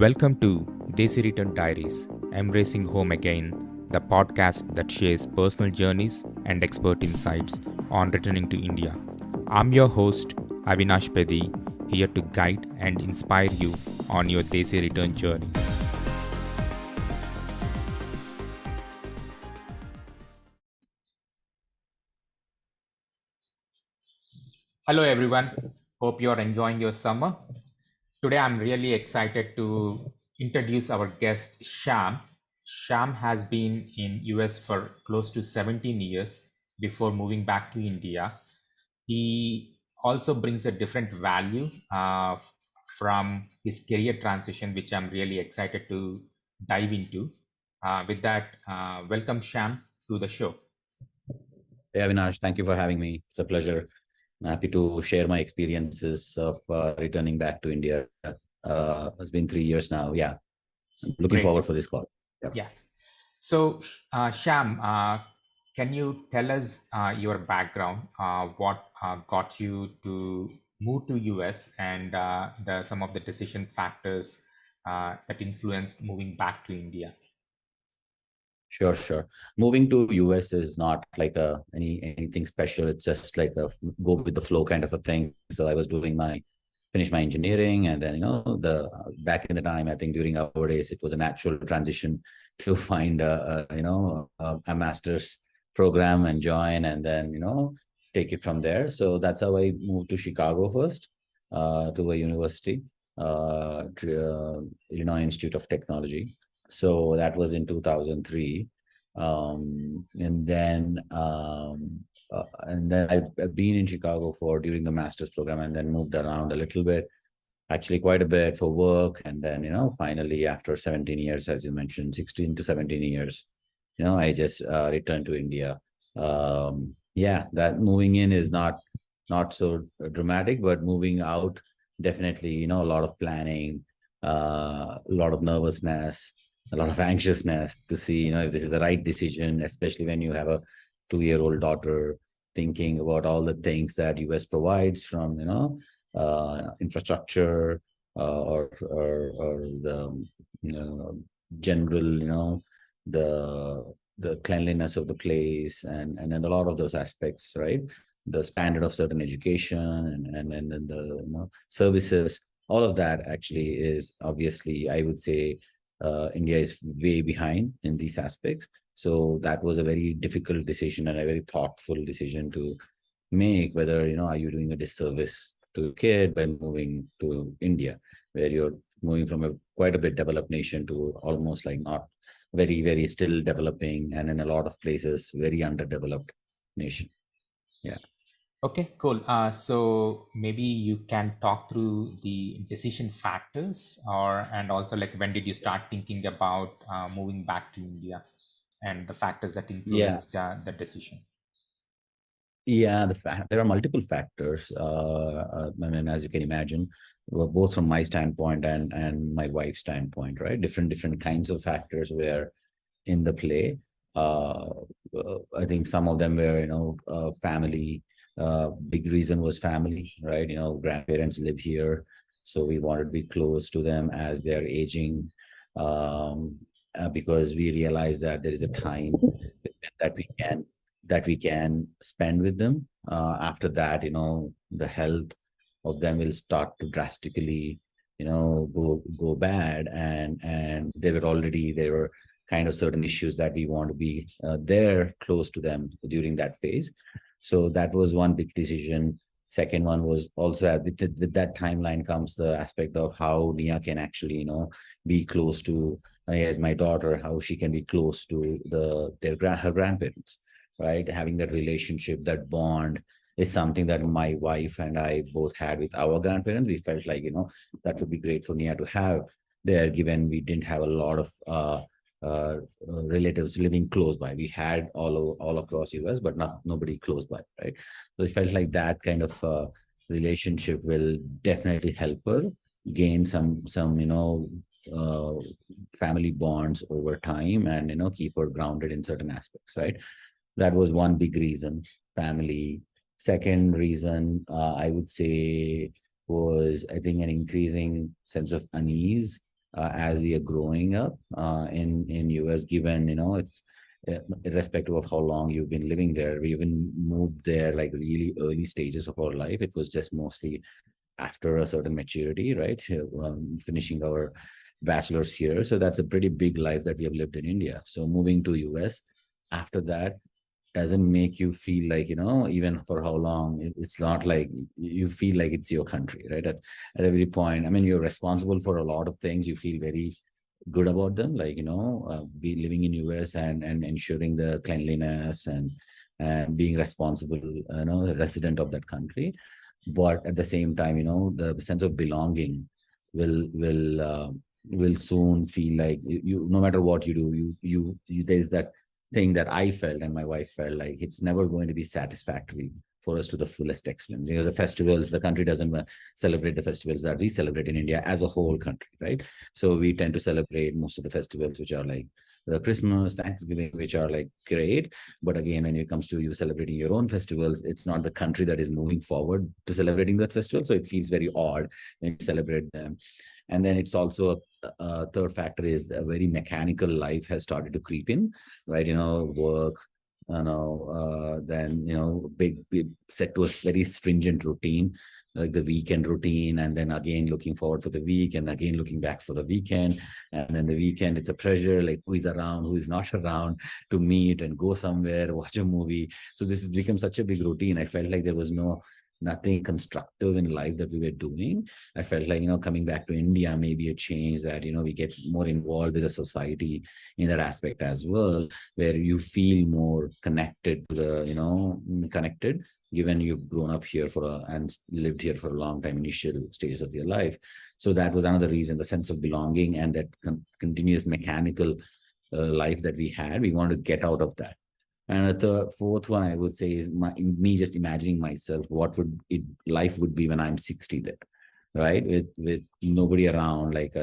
Welcome to Desi Return Diaries, Embracing Home Again, the podcast that shares personal journeys and expert insights on returning to India. I'm your host, Avinash Pedi, here to guide and inspire you on your Desi return journey. Hello, everyone. Hope you're enjoying your summer. Today, I'm really excited to introduce our guest, Shyam. Shyam has been in US for close to 17 years before moving back to India. He also brings a different value from his career transition, which I'm really excited to dive into. With that, welcome Shyam to the show. Hey, Avinash, thank you for having me. It's a pleasure. I'm happy to share my experiences of returning back to India. It's been 3 years now. Yeah, I'm looking Great. forward for this call. Yeah. So, Shyam, can you tell us your background? What got you to move to US and some of the decision factors that influenced moving back to India? Sure. Moving to US is not like anything special. It's just like a go with the flow kind of a thing. So I was finished my engineering, and then the back in the time, I think during our days, it was a natural transition to find a master's program and join, and then take it from there. So that's how I moved to Chicago first, to a university, Illinois Institute of Technology. So that was in 2003. And then I've been in Chicago during the master's program, and then moved around a little bit, actually quite a bit for work. And then, finally after 17 years, as you mentioned, 16 to 17 years, I just returned to India. That moving in is not so dramatic, but moving out, definitely, a lot of planning, a lot of nervousness, a lot of anxiousness to see, if this is the right decision, especially when you have a 2-year-old daughter, thinking about all the things that US provides from, infrastructure, or the, general, the cleanliness of the place, and a lot of those aspects, right? The standard of certain education, and then the services, all of that actually is obviously, I would say, India is way behind in these aspects. So that was a very difficult decision and a very thoughtful decision to make, whether, are you doing a disservice to a kid by moving to India, where you're moving from a quite a bit developed nation to almost like not very still developing, and in a lot of places, very underdeveloped nation. Yeah. Okay, cool. So maybe you can talk through the decision factors, and also like when did you start thinking about moving back to India, and the factors that influenced the decision. Yeah, there are multiple factors. I mean, as you can imagine, both from my standpoint and my wife's standpoint, right? Different kinds of factors were in the play. I think some of them were, family. Big reason was family, right? Grandparents live here, so we wanted to be close to them as they're aging, because we realized that there is a time that we can spend with them. After that, the health of them will start to drastically, go bad, and there were kind of certain issues that we want to be there close to them during that phase. So that was one big decision. Second one was also, with that timeline comes the aspect of how Nia can actually, be close to, as my daughter, how she can be close to her grandparents, right? Having that relationship, that bond is something that my wife and I both had with our grandparents. We felt like, that would be great for Nia to have there, given we didn't have a lot of relatives living close by. We had all across US, but nobody close by, right? So it felt like that kind of relationship will definitely help her gain some family bonds over time, and keep her grounded in certain aspects, right? That was one big reason, family. Second reason, I would say, was, I think, an increasing sense of unease as we are growing up in US, given, it's irrespective of how long you've been living there. We even moved there like really early stages of our life. It was just mostly after a certain maturity, right? Finishing our bachelor's here. So that's a pretty big life that we have lived in India. So moving to US after that doesn't make you feel like, even for how long, it's not like you feel like it's your country, right? At every point. I mean, you're responsible for a lot of things. You feel very good about them, like, be living in US and ensuring the cleanliness and being responsible, resident of that country. But at the same time, the sense of belonging will will uh, will soon feel like you no matter what you do, there's that thing that I felt and my wife felt, like it's never going to be satisfactory for us to the fullest extent. Because the festivals, the country doesn't celebrate the festivals that we celebrate in India as a whole country, right? So we tend to celebrate most of the festivals, which are like the Christmas, Thanksgiving, which are like great. But again, when it comes to you celebrating your own festivals, it's not the country that is moving forward to celebrating that festival. So it feels very odd when you celebrate them. And then it's also a third factor is a very mechanical life has started to creep in, right? Work, then, big set to a very stringent routine, like the weekend routine, and then again looking forward for the week, and again looking back for the weekend. And then the weekend, it's a pressure, like who is around, who is not around, to meet and go somewhere, watch a movie. So this has become such a big routine. I felt like there was nothing constructive in life that we were doing. I felt like, coming back to India may be a change that, we get more involved with the society in that aspect as well, where you feel more connected to the, connected, given you've grown up here and lived here for a long time, initial stages of your life. So that was another reason, the sense of belonging and that continuous mechanical life that we had. We wanted to get out of that. And the fourth one I would say is me just imagining myself what life would be when I'm 60 there, right? With nobody around, like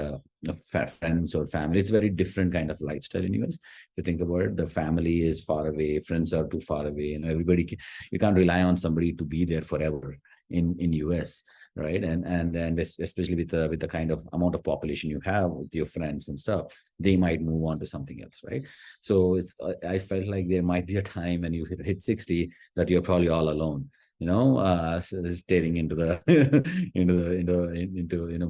friends or family. It's a very different kind of lifestyle in US. If you think about it, the family is far away, friends are too far away, you can't rely on somebody to be there forever in US, right? And then especially with the kind of amount of population you have with your friends and stuff, they might move on to something else, right? So I felt like there might be a time when you hit 60 that you're probably all alone, staring into the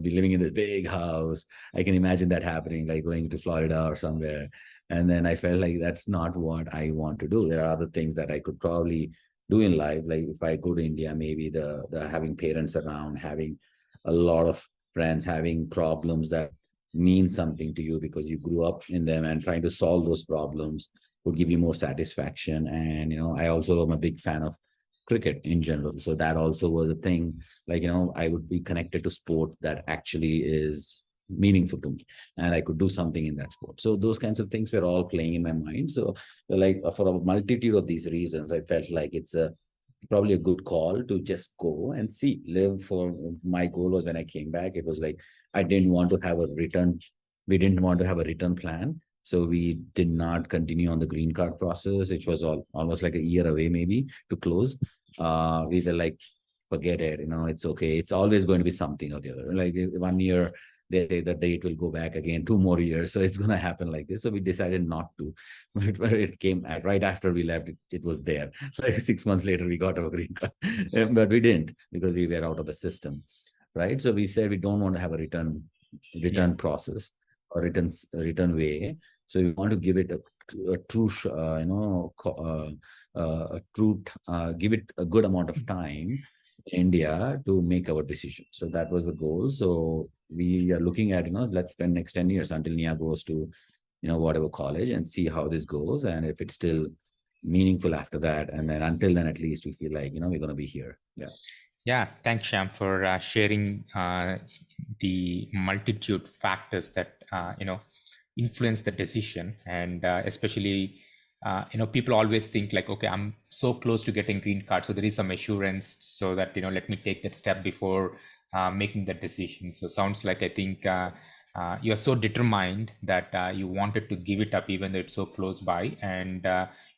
be living in this big house. I can imagine that happening, like going to Florida or somewhere. And then I felt like that's not what I want to do. There are other things that I could probably do in life, like if I go to India, maybe the having parents around, having a lot of friends, having problems that mean something to you because you grew up in them, and trying to solve those problems would give you more satisfaction. And I also am a big fan of cricket in general, so that also was a thing, like I would be connected to sport that actually is meaningful to me, and I could do something in that sport. So those kinds of things were all playing in my mind. So like for a multitude of these reasons, I felt like it's probably a good call to just go and see, live. For my goal was, when I came back, it was like I didn't want to have a return. We didn't want to have a return plan. So we did not continue on the green card process, which was almost like a year away, maybe, to close. We were like, forget it, it's okay. It's always going to be something or the other. Like 1 year, they say the date will go back again 2 more years. So it's going to happen like this. So we decided not to. But it came right after we left, it was there. Like 6 months later, we got our green card. But we didn't, because we were out of the system, right? So we said we don't want to have a Yeah. return process or return way. So we want to give it a true, a true, give it a good amount of time in India to make our decision. So that was the goal. So we are looking at, let's spend next 10 years until Nia goes to, whatever college, and see how this goes. And if it's still meaningful after that, and then until then, at least we feel like, we're going to be here. Yeah. Yeah, thanks, Sham, for sharing the multitude factors that influence the decision, and especially people always think like, okay, I'm so close to getting green card, so there is some assurance, so that let me take that step before making that decision. So sounds like, I think you're so determined that you wanted to give it up even though it's so close by, and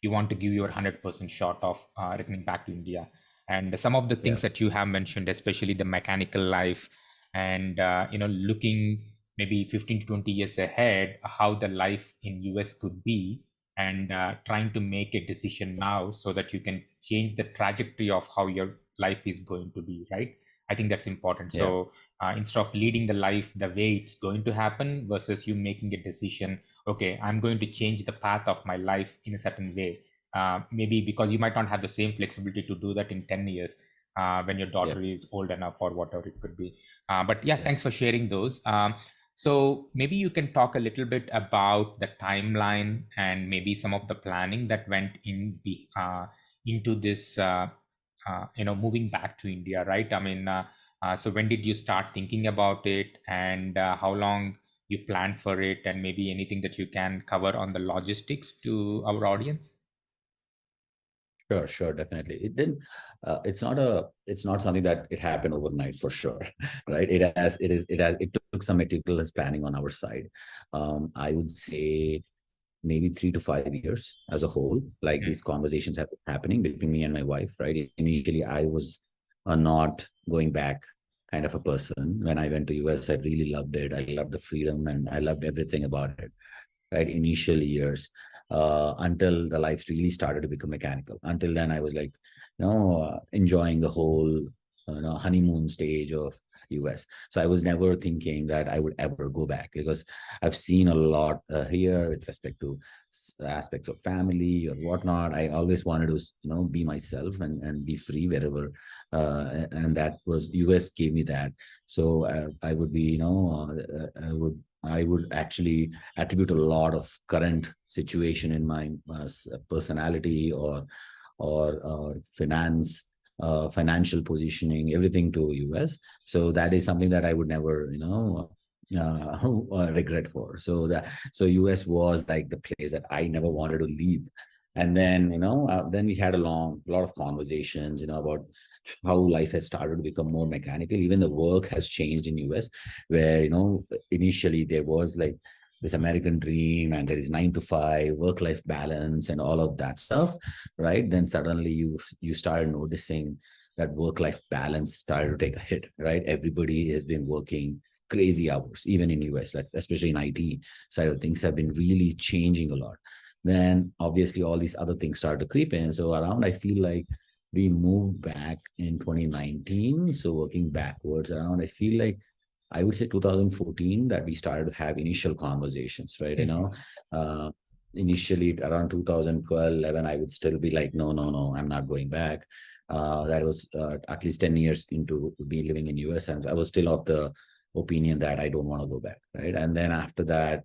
you want to give your 100% shot of returning back to India. And some of the Yeah. things that you have mentioned, especially the mechanical life, and looking maybe 15 to 20 years ahead, how the life in US could be, and trying to make a decision now so that you can change the trajectory of how your life is going to be, right? I think that's important. Yeah. So instead of leading the life the way it's going to happen versus you making a decision, okay, I'm going to change the path of my life in a certain way. Maybe because you might not have the same flexibility to do that in 10 years when your Yeah. daughter is old enough or whatever it could be. But yeah, Yeah. thanks for sharing those. So maybe you can talk a little bit about the timeline and maybe some of the planning that went into this, moving back to India, right? I mean, so when did you start thinking about it, and how long you planned for it, and maybe anything that you can cover on the logistics to our audience? Sure, sure, definitely. It's not something that it happened overnight for sure, right? It took some meticulous planning on our side. I would say maybe 3 to 5 years as a whole. Like Mhm. these conversations have been happening between me and my wife, right? Initially, I was not going back kind of a person. When I went to US, I really loved it. I loved the freedom and I loved everything about it, right? Initial years, until the life really started to become mechanical. Until then, I was like, enjoying the whole honeymoon stage of US. So I was never thinking that I would ever go back, because I've seen a lot here with respect to aspects of family or whatnot. I always wanted to, be myself and be free wherever, and that was US gave me that. So I would be, I would actually attribute a lot of current situation in my personality or finance, financial positioning, everything to US. So that is something that I would never, regret for. So US was like the place that I never wanted to leave. And then, then we had a lot of conversations, about how life has started to become more mechanical. Even the work has changed in US, where, initially there was like this American dream and there is 9 to 5 work-life balance and all of that stuff, right? Then suddenly you started noticing that work-life balance started to take a hit, right? Everybody has been working crazy hours, even in US, especially in IT side of things have been really changing a lot. Then obviously all these other things started to creep in. So around, I feel like we moved back in 2019. So working backwards around, I feel like I would say 2014 that we started to have initial conversations, right? Mhm. Uh, initially around 2012, 11, I would still be like, no, no, no, I'm not going back. That was at least 10 years into me living in US, and I was still of the opinion that I don't want to go back, right? And then after that,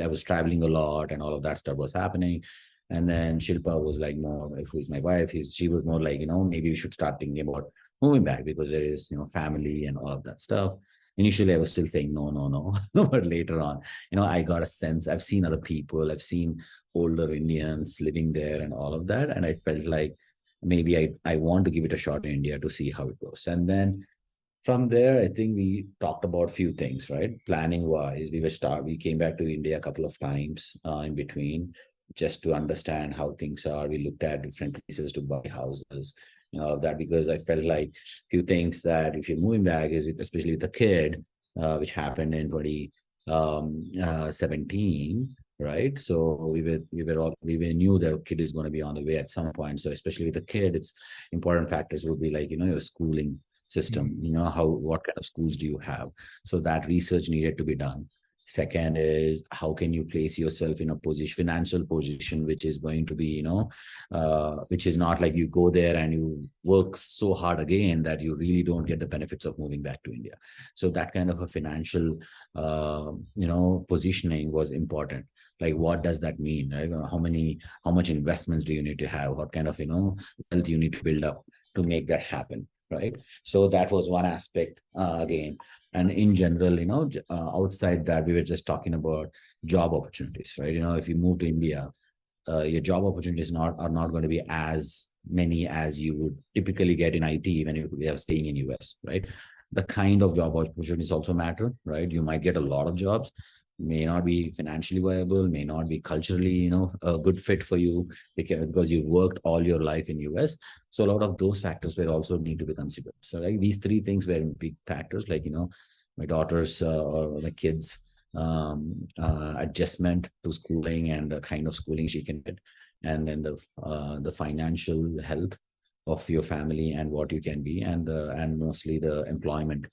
I was traveling a lot and all of that stuff was happening. And then Shilpa was like, no, who is my wife, she was more like, maybe we should start thinking about moving back because there is, family and all of that stuff. Initially, I was still saying no, no, no. But later on, I got a sense. I've seen other people, I've seen older Indians living there and all of that. And I felt like maybe I want to give it a shot in India to see how it goes. And then from there, I think we talked about a few things, right? Planning wise, we came back to India a couple of times in between just to understand how things are. We looked at different places to buy houses, all of that, because I felt like a few things that if you're moving back especially with a kid, which happened in 2017, right? So we knew that kid is going to be on the way at some point. So especially with a kid, it's important factors would be like, your schooling system, Mhm. what kind of schools do you have? So that research needed to be done. Second is how can you place yourself in a financial position, which is going to be, which is not like you go there and you work so hard again that you really don't get the benefits of moving back to India. So that kind of a financial, positioning was important. Like, what does that mean? Right? How much investments do you need to have? What kind of, wealth you need to build up to make that happen? Right. So that was one aspect again. And in general, outside that, we were just talking about job opportunities, right? If you move to India, your job opportunities are not going to be as many as you would typically get in IT when you are staying in US, right? The kind of job opportunities also matter, right? You might get a lot of jobs, may not be financially viable, may not be culturally, a good fit for you because you worked all your life in US. So a lot of those factors will also need to be considered. So like these three things were big factors, like, my daughter's or the kids' adjustment to schooling and the kind of schooling she can get, and then the financial health of your family and what you can be, and mostly the employment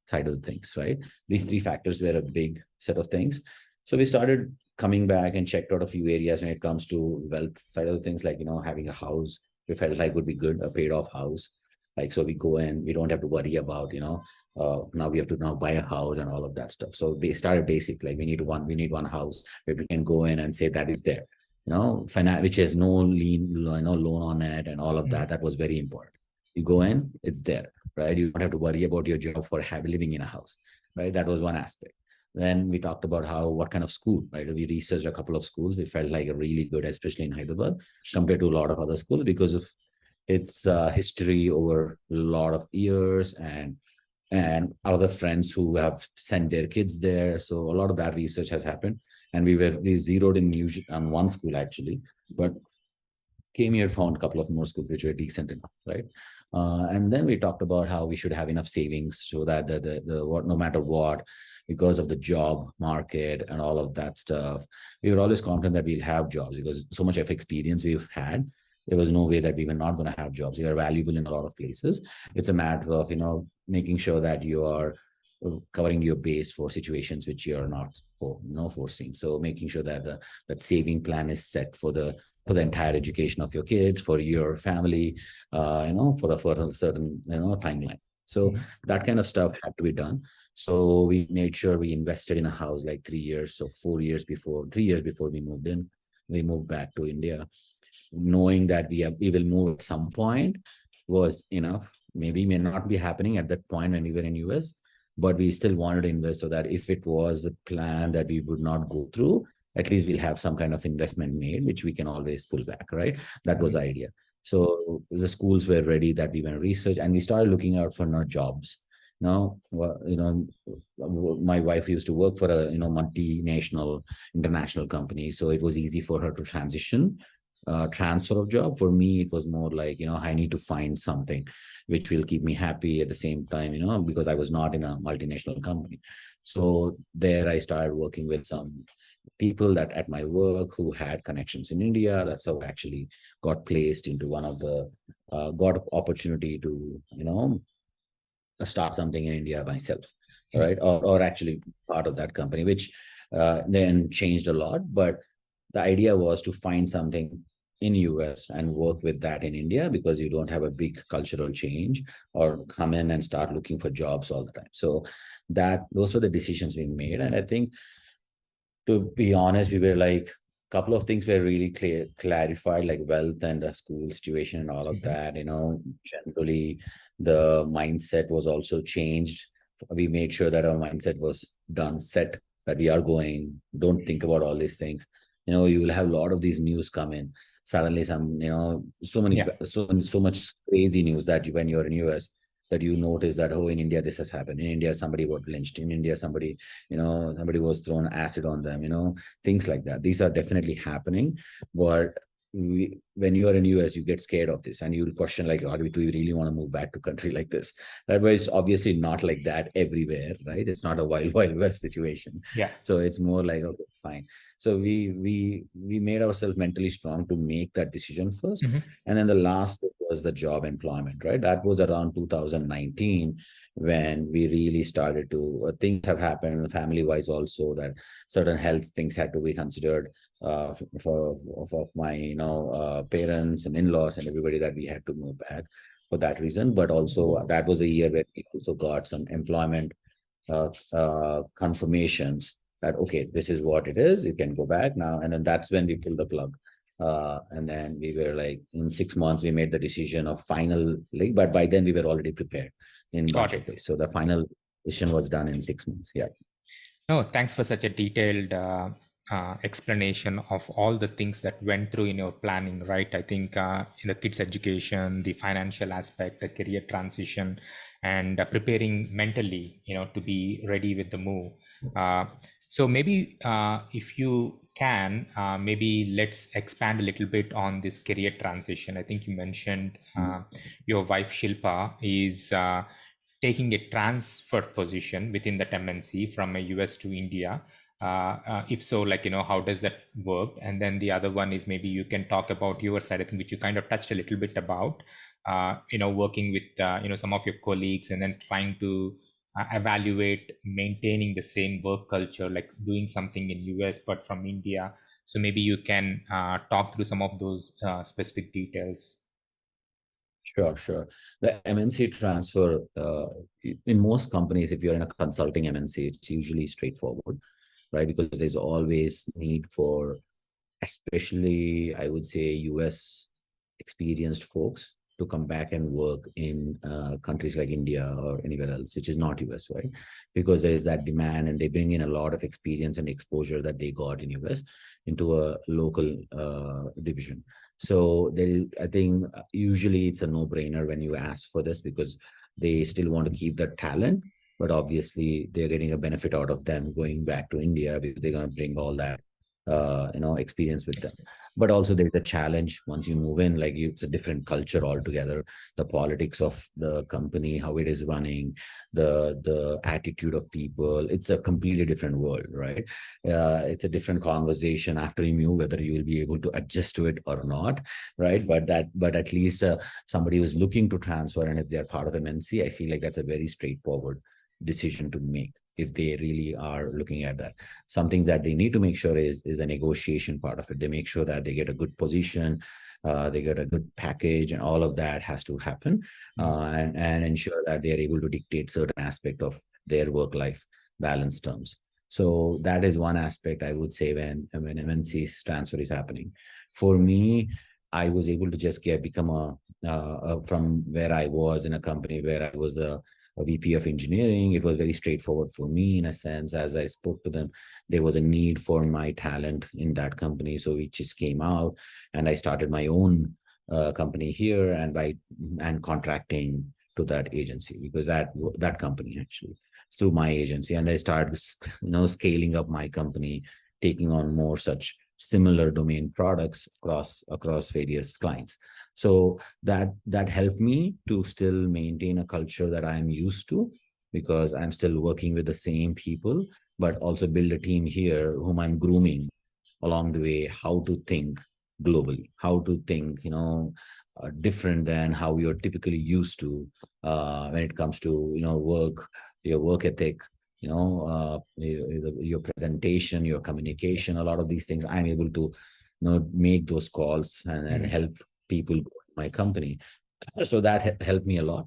side of things, right? These three factors were a big set of things. So we started coming back and checked out a few areas when it comes to wealth side of things, like having a house. We felt like would be good, a paid off house. Like, so we go in, we don't have to worry about now we have to now buy a house and all of that stuff. So they started basic, like we need one house where we can go in and say that is there, which has no loan on it and all of that. That was very important. You go in, it's there, right? You don't have to worry about your job for living in a house, right? That was one aspect. Then we talked about what kind of school, right? We researched a couple of schools. We felt like a really good, especially in Hyderabad, compared to a lot of other schools because of its history over a lot of years, and other friends who have sent their kids there. So a lot of that research has happened, and we zeroed in on one school actually, but came here, found a couple of more schools which were decent enough, right? And then we talked about how we should have enough savings so that the what, no matter what, because of the job market and all of that stuff, we were always confident that we'll have jobs because so much of experience we've had. There was no way that we were not going to have jobs. We are valuable in a lot of places. It's a matter of making sure that you are covering your base for situations which you are not foreseeing. So making sure that that saving plan is set for the entire education of your kids, for your family, for a certain timeline. So that kind of stuff had to be done. So we made sure we invested in a house like 3 years, so 4 years before, 3 years before we moved in. We moved back to India, knowing that we will move at some point was enough. Maybe may not be happening at that point when we were in US, but we still wanted to invest so that if it was a plan that we would not go through, at least we'll have some kind of investment made, which we can always pull back, right? That was the idea. So the schools were ready that we went research, and we started looking out for our jobs. Now, my wife used to work for a multinational international company, so it was easy for her to transfer of job. For me, it was more like I need to find something which will keep me happy at the same time, because I was not in a multinational company. So there I started working with some people that at my work who had connections in India. That's how I actually got placed into one of the got opportunity to start something in India myself, right? Or actually part of that company, which then changed a lot. But the idea was to find something in US and work with that in India, because you don't have a big cultural change or come in and start looking for jobs all the time. So those were the decisions we made. And I think, to be honest, we were like, a couple of things were really clarified, like wealth and the school situation and all of that. Generally, the mindset was also changed. We made sure that our mindset was done, set, that we are going. Don't think about all these things. You will have a lot of these news come in. Suddenly, so much crazy news that when you're in US, that you notice that, oh, in India this has happened. In India somebody was lynched. In India somebody was thrown acid on them. Things like that. These are definitely happening, but when you are in US, you get scared of this, and you will question like, do we really want to move back to country like this? That way, it's obviously not like that everywhere, right? It's not a wild west situation. Yeah. So it's more like, okay, fine. So we made ourselves mentally strong to make that decision first, and then the last was the job employment, right? That was around 2019 when we really started to things have happened family wise also, that certain health things had to be considered of my parents and in-laws and everybody, that we had to move back for that reason. But also that was a year where we also got some employment confirmations that, okay, this is what it is, you can go back now. And then that's when we pulled the plug. And then we were like, in 6 months we made the decision of final, like, but by then we were already prepared in bunch of ways. So the final decision was done in 6 months. Yeah. No, thanks for such a detailed explanation of all the things that went through in your planning, right? I think in the kids' education, the financial aspect, the career transition, and preparing mentally, to be ready with the move. So maybe if you can, maybe let's expand a little bit on this career transition. I think you mentioned your wife Shilpa is taking a transfer position within that MNC from a US to India? If so, like, how does that work? And then the other one is, maybe you can talk about your side, I think, which you kind of touched a little bit about, working with, some of your colleagues, and then trying to evaluate maintaining the same work culture, like doing something in US but from India. So maybe you can talk through some of those specific details. Sure, sure. The MNC transfer, in most companies, if you're in a consulting MNC, it's usually straightforward, right? Because there's always need for, especially, I would say, US experienced folks to come back and work in countries like India or anywhere else, which is not US, right? Because there is that demand, and they bring in a lot of experience and exposure that they got in US into a local division. So there is, I think, usually it's a no-brainer when you ask for this, because they still want to keep the talent, but obviously they're getting a benefit out of them going back to India, because they're going to bring all that experience with them. But also there's a challenge once you move in, like it's a different culture altogether. The politics of the company, how it is running, the attitude of people, it's a completely different world, right? It's a different conversation after you move, whether you will be able to adjust to it or not, right? But at least somebody who's looking to transfer, and if they're part of MNC, I feel like that's a very straightforward decision to make if they really are looking at that. Some things that they need to make sure is the negotiation part of it. They make sure that they get a good position, they get a good package, and all of that has to happen, and ensure that they are able to dictate certain aspect of their work-life balance terms. So that is one aspect I would say when MNC's transfer is happening. For me, I was able to just become from where I was in a company where I was a VP of engineering. It was very straightforward for me in a sense. As I spoke to them, there was a need for my talent in that company. So it just came out, and I started my own company here, and contracting to that agency, because that company actually through my agency. And I started, scaling up my company, taking on more such similar domain products across various clients. So that helped me to still maintain a culture that I'm used to, because I'm still working with the same people, but also build a team here whom I'm grooming along the way, how to think globally, how to think, different than how you're typically used to when it comes to, work, your work ethic, your presentation, your communication, a lot of these things I'm able to, make those calls and help people in my company. So that helped me a lot.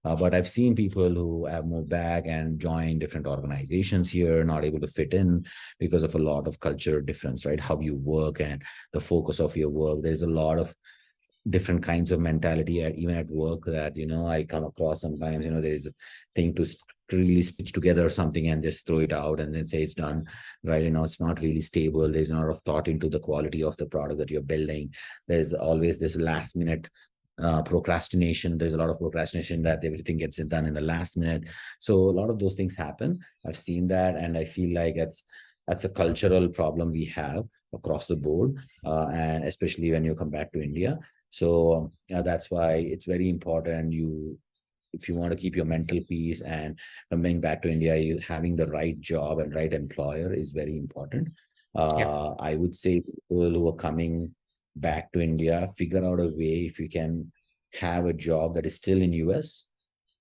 But I've seen people who have moved back and joined different organizations here, not able to fit in because of a lot of cultural difference, right? How you work and the focus of your work. There's a lot of different kinds of mentality even at work that I come across sometimes. There's this thing to really stitch together something and just throw it out and then say it's done, right? It's not really stable. There's not enough thought into the quality of the product that you're building. There's always this last minute procrastination. There's a lot of procrastination that everything gets done in the last minute. So a lot of those things happen. I've seen that, and I feel like that's a cultural problem we have across the board, and especially when you come back to India. So that's why it's very important. If you want to keep your mental peace and coming back to India, having the right job and right employer is very important. Yeah. I would say people who are coming back to India, figure out a way if you can have a job that is still in US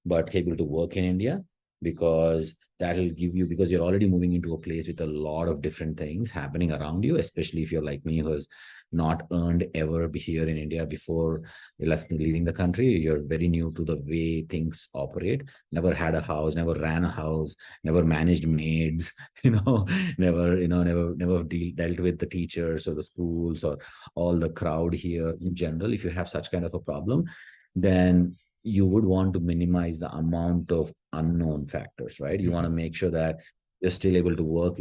but able to work in India, because that'll give you, because you're already moving into a place with a lot of different things happening around you, especially if you're like me, who has not earned ever here in India before you left leaving the country. You're very new to the way things operate. Never had a house, never ran a house, never managed maids, never dealt with the teachers or the schools or all the crowd here in general. If you have such kind of a problem, then you would want to minimize the amount of unknown factors, right? You want to make sure that you're still able to work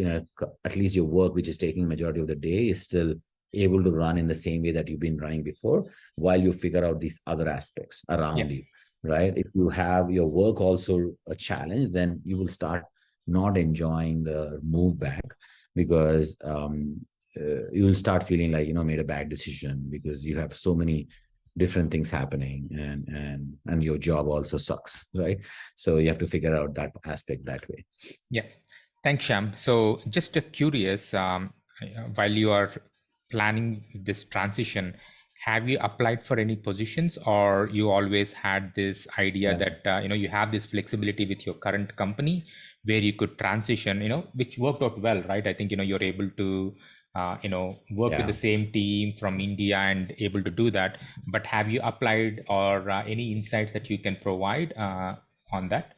at least your work, which is taking majority of the day, is still able to run in the same way that you've been running before, while you figure out these other aspects around you, right? If you have your work also a challenge, then you will start not enjoying the move back, because you will start feeling like made a bad decision, because you have so many different things happening, and your job also sucks, right? So you have to figure out that aspect that way. Yeah. Thanks, Sham. So just curious, while you are planning this transition, have you applied for any positions, or you always had this idea Yeah. that, you have this flexibility with your current company where you could transition, which worked out well, right? I think, you're able to, work with the Yeah. same team from India and able to do that. But have you applied, or any insights that you can provide on that?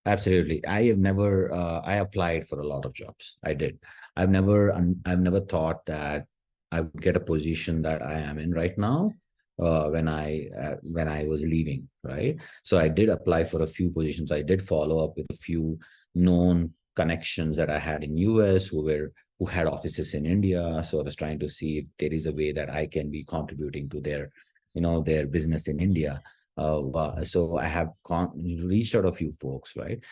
Absolutely. I have never. I applied for a lot of jobs. I did. I've never thought that I would get a position that I am in right now. When I was leaving, right? So I did apply for a few positions. I did follow up with a few known connections that I had in US who had offices in India. So I was trying to see if there is a way that I can be contributing to their business in India. So I have reached out a few folks, right?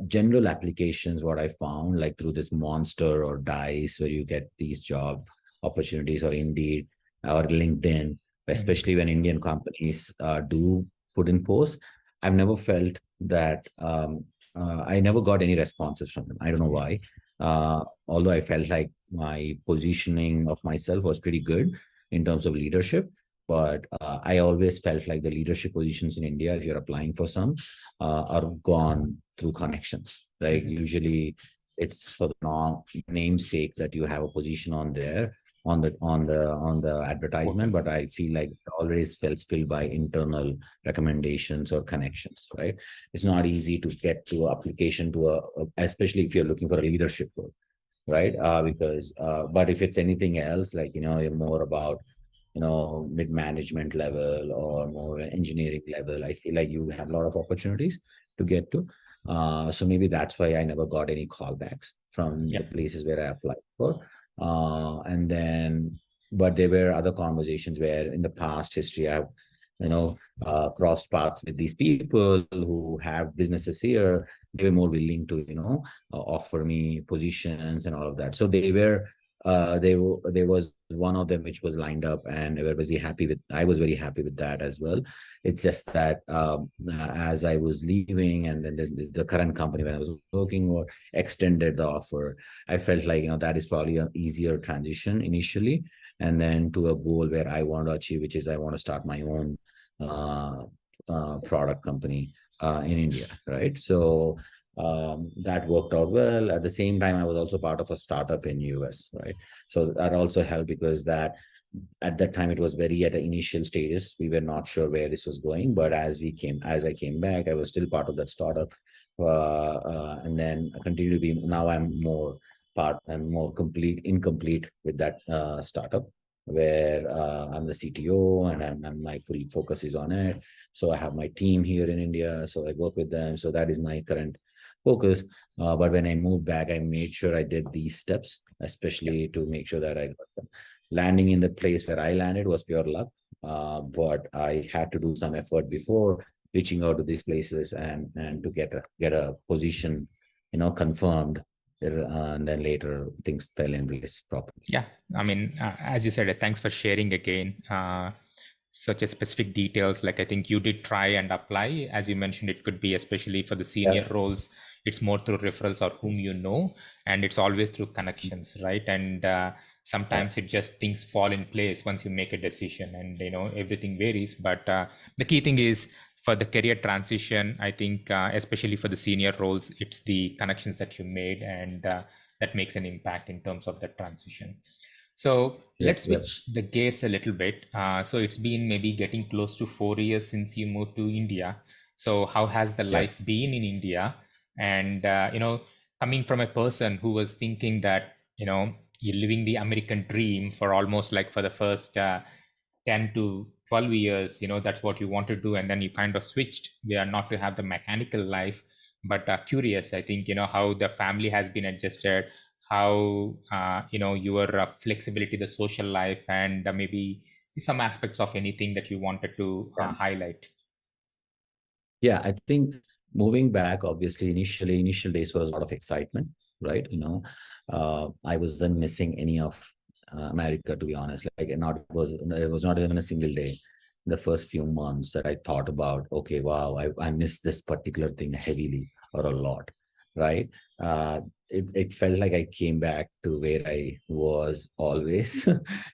General applications, what I found, like through this Monster or Dice, where you get these job opportunities, or Indeed or LinkedIn, Mhm. especially when Indian companies do put in posts. I've never felt that. I never got any responses from them. I don't know why. Although I felt like my positioning of myself was pretty good in terms of leadership, but I always felt like the leadership positions in India, if you're applying for some, are gone through connections. Like Mhm. usually, it's for the namesake that you have a position on there on the advertisement, Portal. but I feel like it always filled by internal recommendations or connections. Right? It's not easy to get to application to especially if you're looking for a leadership role, right? Because but if it's anything else, like you're more about mid management level or more engineering level, I feel like you have a lot of opportunities to get to. So maybe that's why I never got any callbacks from Yeah. the places where I applied for. And then, but there were other conversations where in the past history I've crossed paths with these people who have businesses here. They were more willing to offer me positions and all of that. So there was one of them which was lined up, and we were very happy with. I was very happy with that as well. It's just that as I was leaving, and then the current company when I was working or extended the offer, I felt like that is probably an easier transition initially, and then to a goal where I want to achieve, which is I want to start my own uh, product company in India, right? So that worked out well. At the same time, I was also part of a startup in US, right? So that also helped because that at that time it was very at the initial stages. We were not sure where this was going, but as I came back, I was still part of that startup, and then I continue to be. Now I'm more incomplete with that startup where I'm the CTO, and my full focus is on it. So I have my team here in India, so I work with them. So that is my current focus. But when I moved back, I made sure I did these steps, Yeah. especially to make sure that I got them. Landing in the place where I landed was pure luck, but I had to do some effort before reaching out to these places and to get a position, confirmed, and then later things fell in place properly. Yeah, I mean, as you said, thanks for sharing again such a specific details. Like I think you did try and apply, as you mentioned, it could be especially for the senior Yeah, roles. It's more through referrals or whom you know, and it's always through connections, right? And yeah, sometimes it just things fall in place once you make a decision, and everything varies. But the key thing is for the career transition. I think especially for the senior roles, it's the connections that you made, and that makes an impact in terms of the transition. So yeah, let's yeah, switch the gears a little bit. So it's been maybe getting close to 4 years since you moved to India. So how has the yeah, life been in India? And coming from a person who was thinking that you're living the American dream for almost like for the first 10 to 12 years, that's what you want to do, and then you kind of switched where not to have the mechanical life, but curious, I think, how the family has been adjusted, how your flexibility, the social life, and maybe some aspects of anything that you wanted to yeah. highlight. Yeah, I think moving back, obviously, initial days was a lot of excitement, right? I wasn't missing any of America, to be honest. Like, it was not even a single day. The first few months that I thought about, okay, wow, I miss this particular thing heavily or a lot, right? Uh, it felt like I came back to where I was always,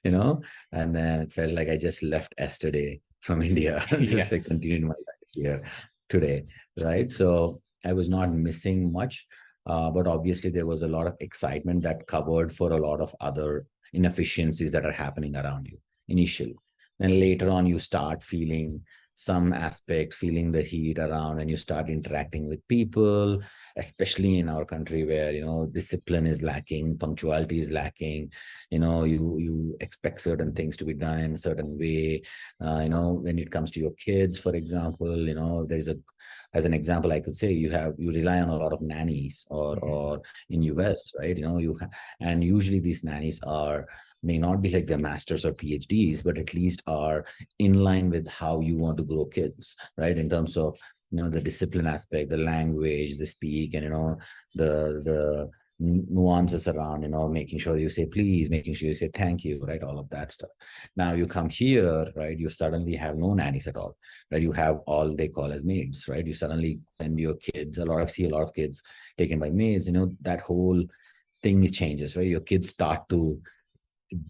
you know, and then it felt like I just left yesterday from India, Yeah. just like continued my life here today, right? So I was not missing much, but obviously there was a lot of excitement that covered for a lot of other inefficiencies that are happening around you initially. Then later on, you start feeling some aspect, feeling the heat around, and you start interacting with people, especially in our country where, discipline is lacking, punctuality is lacking. You expect certain things to be done in a certain way. When it comes to your kids, for example, as an example, I could say you rely on a lot of nannies or in US, right? And usually these nannies may not be like their masters or PhDs, but at least are in line with how you want to grow kids, right? In terms of the discipline aspect, the language they speak, and the nuances around making sure you say please, making sure you say thank you, right? All of that stuff. Now you come here, right? You suddenly have no nannies at all, right? You have all they call as maids, right? You suddenly send your kids, see a lot of kids taken by maids. That whole thing changes, right? Your kids start to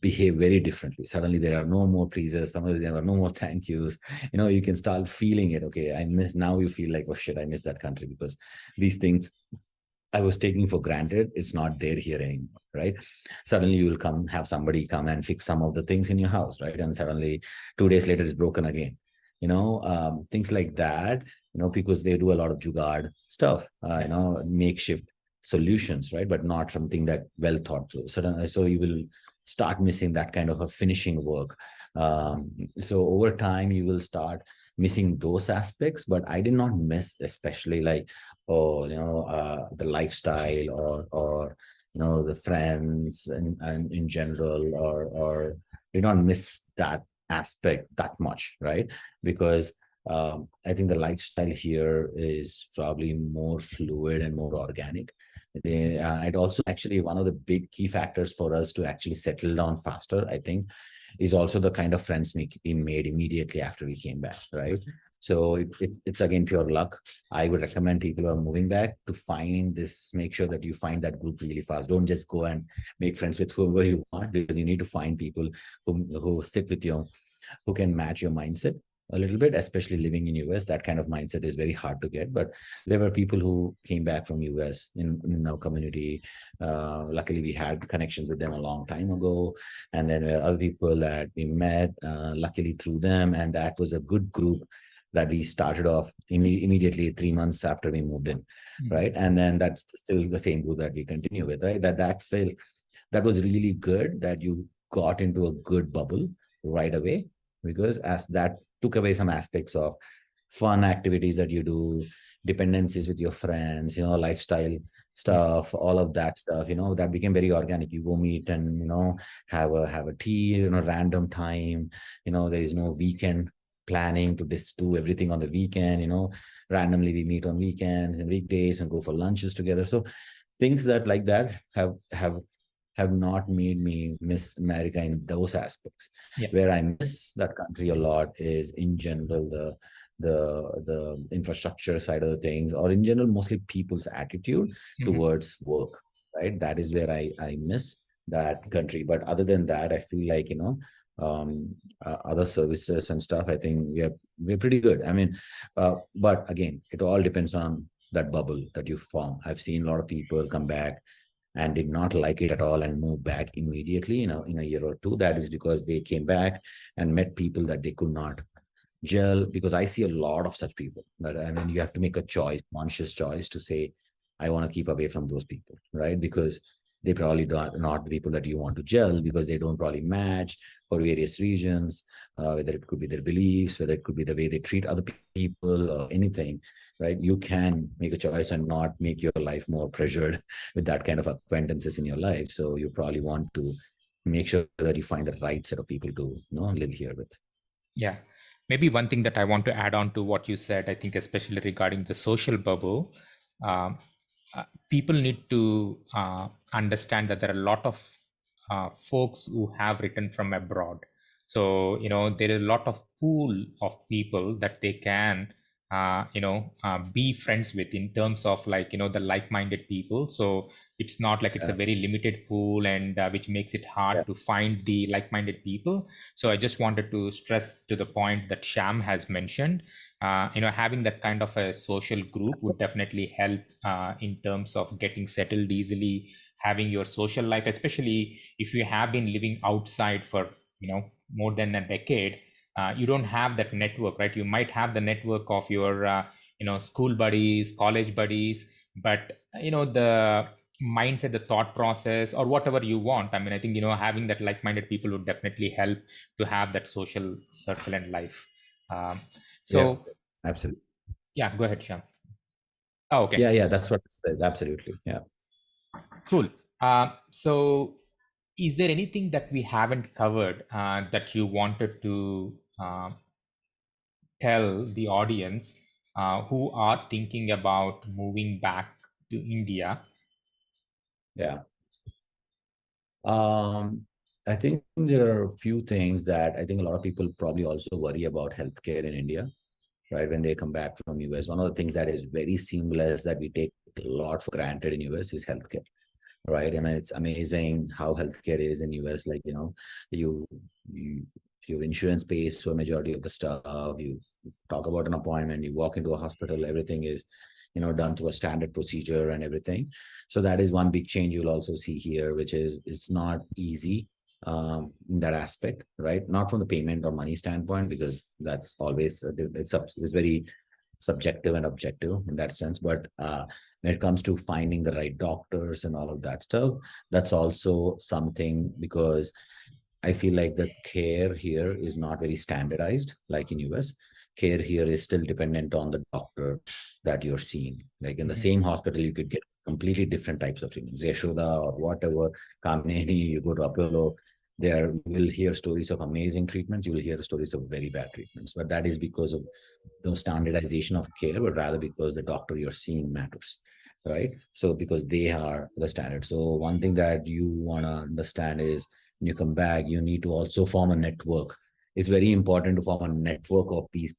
behave very differently. Suddenly there are no more pleases, suddenly there are no more thank yous. You can start feeling it. Okay, I miss, now you feel like, oh shit, I miss that country because these things I was taking for granted, it's not there here anymore, right? Suddenly you will have somebody come and fix some of the things in your house, right? And suddenly 2 days later it's broken again. Things like that, because they do a lot of jugaad stuff, makeshift solutions, right? But not something that well thought through. So you will start missing that kind of a finishing work. So over time you will start missing those aspects, but I did not miss, especially like, or the lifestyle, or the friends, and in general, or did not miss that aspect that much, right? Because I think the lifestyle here is probably more fluid and more organic. It also actually one of the big key factors for us to actually settle down faster, I think, is also the kind of friends we made immediately after we came back, right? So it's again pure luck. I would recommend people who are moving back to make sure that you find that group really fast. Don't just go and make friends with whoever you want, because you need to find people who sit with you, who can match your mindset a little bit, especially living in US. That kind of mindset is very hard to get. But there were people who came back from US in our community. Luckily, we had connections with them a long time ago. And then there were other people that we met, luckily through them. And that was a good group that we started off immediately 3 months after we moved in, right? And then that's still the same group that we continue with, right? That was really good that you got into a good bubble right away, because as that took away some aspects of fun activities that you do, dependencies with your friends, lifestyle stuff, all of that stuff, that became very organic. You go meet and have a tea, random time. There is no weekend planning to just do everything on the weekend. Randomly we meet on weekends and weekdays and go for lunches together. So things that like that have not made me miss America in those aspects. Yeah. Where I miss that country a lot is in general the infrastructure side of the things, or in general mostly people's attitude towards work. Right, that is where I miss that country. But other than that, I feel like other services and stuff, I think we're pretty good. I mean, but again, it all depends on that bubble that you form. I've seen a lot of people come back and did not like it at all and move back immediately, in a year or two. That is because they came back and met people that they could not gel. Because I see a lot of such people that, I mean, you have to make a choice, conscious choice, to say, I want to keep away from those people, right? Because they probably not the people that you want to gel, because they don't probably match for various reasons, whether it could be their beliefs, whether it could be the way they treat other people, or anything, right? You can make a choice and not make your life more pressured with that kind of acquaintances in your life. So you probably want to make sure that you find the right set of people to live here with. Yeah. Maybe one thing that I want to add on to what you said, I think, especially regarding the social bubble, um, people need to understand that there are a lot of folks who have returned from abroad. So there is a lot of pool of people that they can be friends with, in terms of like the like-minded people. So it's not like it's a Yeah, very limited pool, and which makes it hard yeah, to find the like-minded people. So I just wanted to stress to the point that Sham has mentioned. Having that kind of a social group would definitely help in terms of getting settled easily, having your social life, especially if you have been living outside for more than a decade. You don't have that network, right? You might have the network of your school buddies, college buddies, but the mindset, the thought process, or whatever you want. I mean, I think having that like-minded people would definitely help to have that social circle and life. um, yeah, so absolutely. yeah, go ahead, Sham. Oh, okay. Yeah, yeah, that's what I said. Absolutely. Yeah. Cool. So is there anything that we haven't covered that you wanted to tell the audience who are thinking about moving back to India? Yeah. Um, I think there are a few things that I think a lot of people probably also worry about healthcare in India, right? When they come back from US, one of the things that is very seamless that we take a lot for granted in US is healthcare, right? I mean, it's amazing how healthcare is in US. Like, you, you your insurance pays for majority of the stuff. You talk about an appointment, you walk into a hospital, everything is, done through a standard procedure and everything. So that is one big change you'll also see here, which is it's not easy in that aspect, right? Not from the payment or money standpoint, because that's always it's very subjective and objective in that sense. But when it comes to finding the right doctors and all of that stuff, that's also something, because I feel like the care here is not very standardized like in US. Care here is still dependent on the doctor that you're seeing. Like in the Mhm. same hospital, you could get completely different types of treatments. Yashoda or whatever, Kamini, you go to Apollo, there you will hear stories of amazing treatments. You will hear stories of very bad treatments. But that is because of the standardization of care, but rather because the doctor you're seeing matters, right? So because they are the standard. So one thing that you want to understand is when you come back, you need to also form a network. It's very important to form a network of these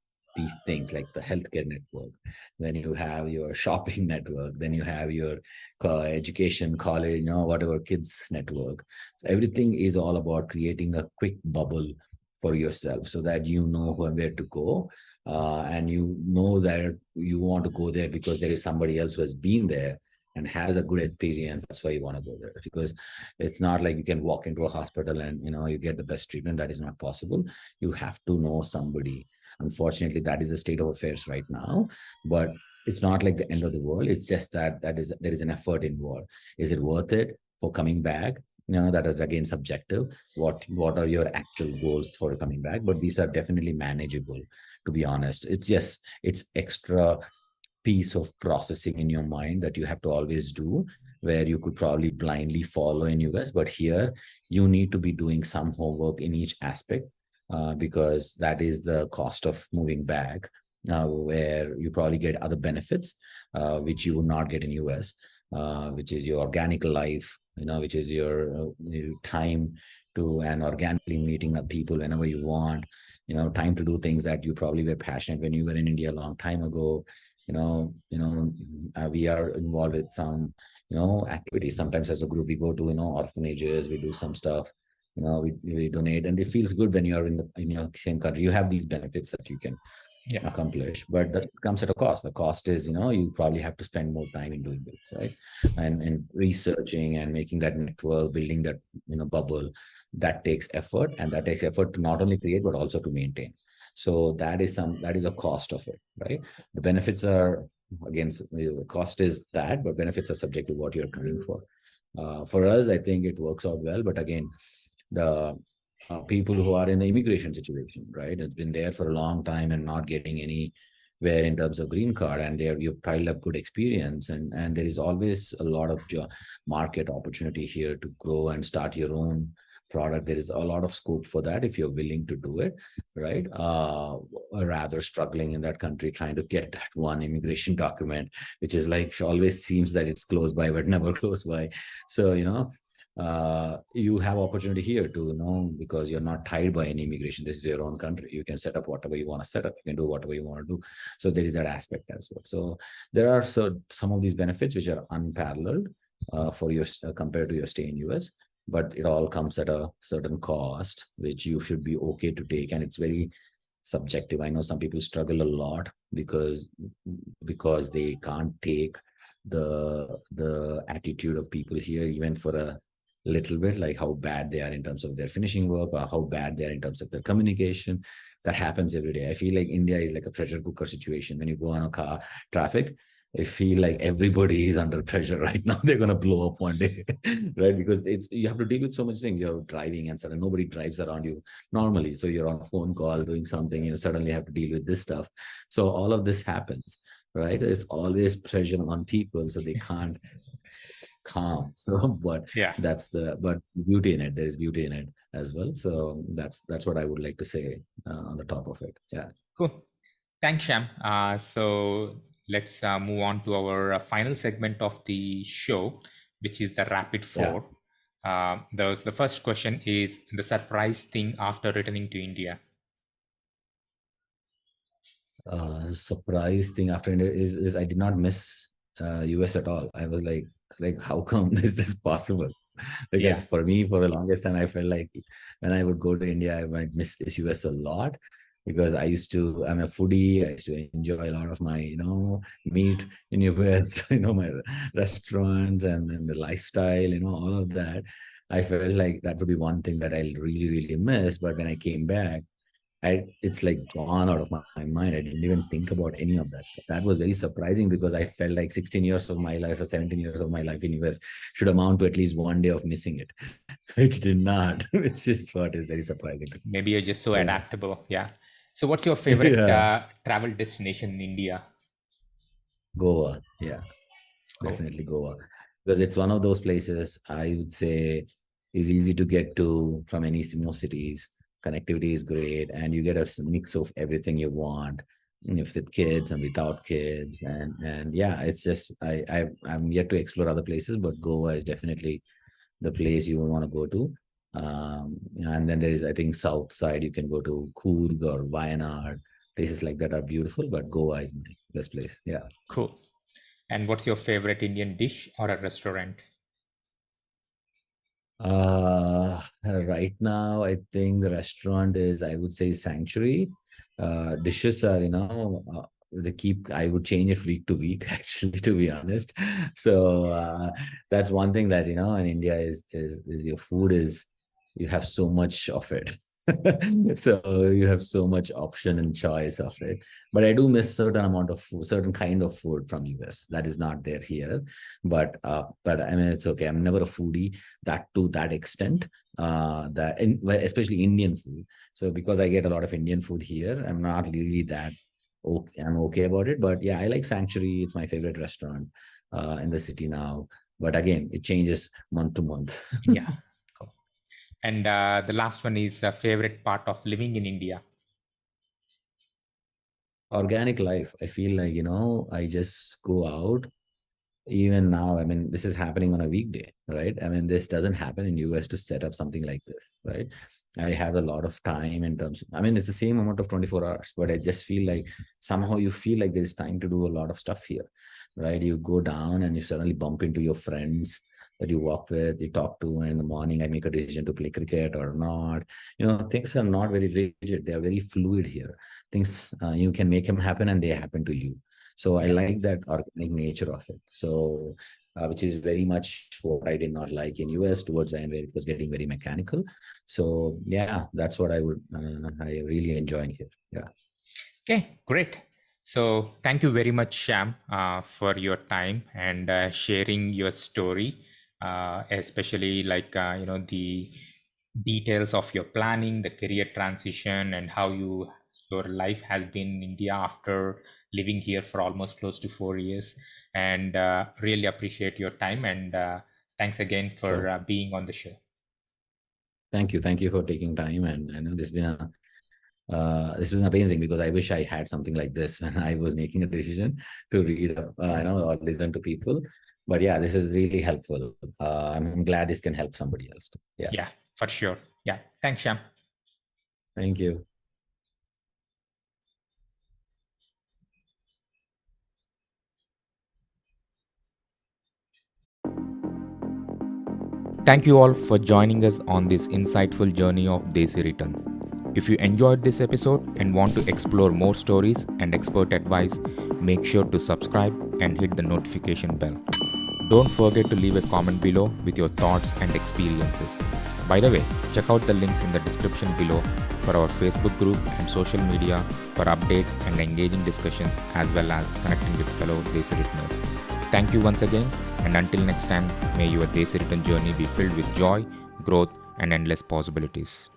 things, like the healthcare network. Then you have your shopping network. Then you have your education, college, whatever kids network. So everything is all about creating a quick bubble for yourself so that you know where to go, and you know that you want to go there because there is somebody else who has been there and has a good experience. That's why you want to go there, because it's not like you can walk into a hospital and you get the best treatment. That is not possible. You have to know somebody. Unfortunately, that is the state of affairs right now, but it's not like the end of the world. It's just that there is an effort involved. Is it worth it for coming back? That is again subjective. What are your actual goals for coming back? But these are definitely manageable, to be honest. It's extra piece of processing in your mind that you have to always do, where you could probably blindly follow in US, but here you need to be doing some homework in each aspect, because that is the cost of moving back, where you probably get other benefits, which you would not get in US, which is your organic life, which is your time to and organically meeting up people whenever you want, time to do things that you probably were passionate when you were in India a long time ago. We are involved with some, activities. Sometimes as a group, we go to, orphanages, we do some stuff, we donate, and it feels good when you're in your same country. You have these benefits that you can Yeah. accomplish, but that comes at a cost. The cost is, you probably have to spend more time in doing this, right? And researching and making that network, building that, bubble, that takes effort, and that takes effort to not only create but also to maintain. So that is a cost of it, right? The benefits are, again, the cost is that, but benefits are subject to what you're coming for. For us, I think it works out well, but again, the people who are in the immigration situation, right? It's been there for a long time and not getting anywhere in terms of green card, and you've piled up good experience, and there is always a lot of market opportunity here to grow and start your own product. There is a lot of scope for that if you're willing to do it, right? Rather struggling in that country trying to get that one immigration document, which is like always seems that it's close by but never close by. So you have opportunity here to, because you're not tied by any immigration. This is your own country. You can set up whatever you want to set up. You can do whatever you want to do. So there is that aspect as well. So there are some of these benefits which are unparalleled for your compared to your stay in US, but it all comes at a certain cost, which you should be okay to take. And it's very subjective. I know some people struggle a lot because they can't take the attitude of people here, even for a little bit, like how bad they are in terms of their finishing work or how bad they are in terms of their communication. That happens every day. I feel like India is like a pressure cooker situation. When you go on a car traffic, I feel like everybody is under pressure right now. They're gonna blow up one day, right? Because you have to deal with so much things. You're driving and suddenly nobody drives around you normally. So you're on a phone call doing something, you suddenly have to deal with this stuff. So all of this happens, right? There's always pressure on people, so they can't sit calm. So, but Yeah. but beauty in it. There is beauty in it as well. So that's what I would like to say on the top of it. Yeah. Cool. Thanks, Sham. So let's move on to our final segment of the show, which is the rapid Yeah. four. The first question is the surprise thing after returning to India. Surprise thing after India is I did not miss US at all. I was like how come is this possible? Because Yeah. for me, for the longest time, I felt like when I would go to India, I might miss this US a lot because I'm a foodie. I used to enjoy a lot of my, meat in US, my restaurants and then the lifestyle, all of that. I felt like that would be one thing that I really, really miss. But when I came back, it's like gone out of my mind. I didn't even think about any of that stuff. That was very surprising because I felt like 16 years of my life or 17 years of my life in US should amount to at least one day of missing it, which did not, which is what is very surprising. Maybe you're just so Yeah. adaptable. Yeah. So what's your favorite Yeah. travel destination in India? Goa. Yeah. Cool. Definitely Goa, because it's one of those places I would say is easy to get to from most cities. Connectivity is great, and you get a mix of everything you want, if with kids and without kids, and yeah, it's just I'm yet to explore other places, but Goa is definitely the place you want to go to. And then there is, I think, south side you can go to Coorg or Wayanad. Places like that are beautiful, but Goa is my best place. Yeah. Cool. And what's your favorite Indian dish or a restaurant? Right now, I think the restaurant is, I would say, Sanctuary. Dishes are, I would change it week to week, actually, to be honest. So that's one thing that, in India is your food you have so much of it. So you have so much option and choice of it. But I do miss certain amount of food, certain kind of food from US that is not there here. But I mean, it's okay. I'm never a foodie that to that extent, especially Indian food. So because I get a lot of Indian food here, I'm not really that okay. I'm okay about it, but yeah, I like Sanctuary. It's my favorite restaurant in the city now. But again, it changes month to month. Yeah. Cool. And the last one is a favorite part of living in India. Organic life. I feel like, I just go out. Even now, I mean, this is happening on a weekday, right? I mean, this doesn't happen in US to set up something like this, right? I have a lot of time in terms of, I mean, it's the same amount of 24 hours, but I just feel like somehow you feel like there's time to do a lot of stuff here, right? You go down and you suddenly bump into your friends that you walk with, you talk to, and in the morning I make a decision to play cricket or not. Things are not very rigid. They are very fluid here. Things, you can make them happen and they happen to you. So I Yeah. like that organic nature of it. So, which is very much what I did not like in US towards the end, where it was getting very mechanical. So yeah, that's what I really enjoy here. Yeah. Okay, great. So thank you very much, Sham, for your time and sharing your story, especially like the details of your planning, the career transition, and how your life has been in India after living here for almost close to 4 years. And really appreciate your time and thanks again for Sure. being on the show. Thank you. Thank you for taking time. And I know this was amazing because I wish I had something like this when I was making a decision to read, or listen to people. But yeah, this is really helpful. I'm glad this can help somebody else too. Yeah. Yeah, for sure. Yeah. Thanks, Sham. Thank you. Thank you all for joining us on this insightful journey of Desi Return. If you enjoyed this episode and want to explore more stories and expert advice, make sure to subscribe and hit the notification bell. Don't forget to leave a comment below with your thoughts and experiences. By the way, check out the links in the description below for our Facebook group and social media for updates and engaging discussions, as well as connecting with fellow Desi returners. Thank you once again, and until next time, may your Desi return journey be filled with joy, growth, and endless possibilities.